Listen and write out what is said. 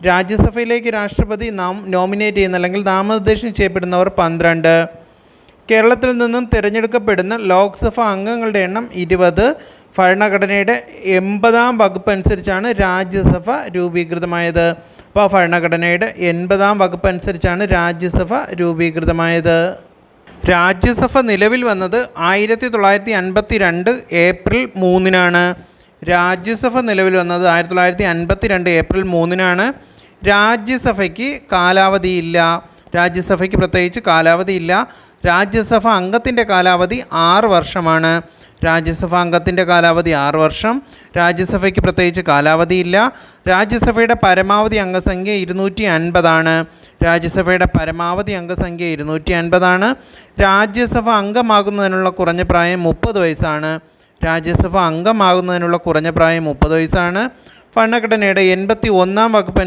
രാജ്യസഭയിലേക്ക് രാഷ്ട്രപതി നോമിനേറ്റ് ചെയ്യുന്ന അല്ലെങ്കിൽ നാമനിർദ്ദേശം ചെയ്യപ്പെടുന്നവർ 12. കേരളത്തിൽ നിന്നും തിരഞ്ഞെടുക്കപ്പെടുന്ന ലോക്സഭാ അംഗങ്ങളുടെ എണ്ണം 20. ഭരണഘടനയുടെ 80-ാം വകുപ്പ് അനുസരിച്ചാണ് രാജ്യസഭ രൂപീകൃതമായത്. അപ്പോൾ ഭരണഘടനയുടെ 80-ാം വകുപ്പ് അനുസരിച്ചാണ് രാജ്യസഭ രൂപീകൃതമായത്. രാജ്യസഭ നിലവിൽ വന്നത് 1952 ഏപ്രിൽ 3-നാണ്. രാജ്യസഭ നിലവിൽ വന്നത് 1952 ഏപ്രിൽ 3-നാണ്. രാജ്യസഭയ്ക്ക് കാലാവധിയില്ല. രാജ്യസഭയ്ക്ക് പ്രത്യേകിച്ച് കാലാവധിയില്ല. രാജ്യസഭ അംഗത്തിൻ്റെ കാലാവധി 6 വർഷമാണ്. രാജ്യസഭ അംഗത്തിൻ്റെ കാലാവധി 6 വർഷം. രാജ്യസഭയ്ക്ക് പ്രത്യേകിച്ച് കാലാവധിയില്ല. രാജ്യസഭയുടെ പരമാവധി അംഗസംഖ്യ 250 രാജ്യസഭയുടെ പരമാവധി അംഗസംഖ്യ 250 രാജ്യസഭ അംഗമാകുന്നതിനുള്ള കുറഞ്ഞ പ്രായം 30 വയസ്സാണ്. രാജ്യസഭ അംഗമാകുന്നതിനുള്ള കുറഞ്ഞ പ്രായം 30 വയസ്സാണ്. ഭരണഘടനയുടെ 81-ാം വകുപ്പ്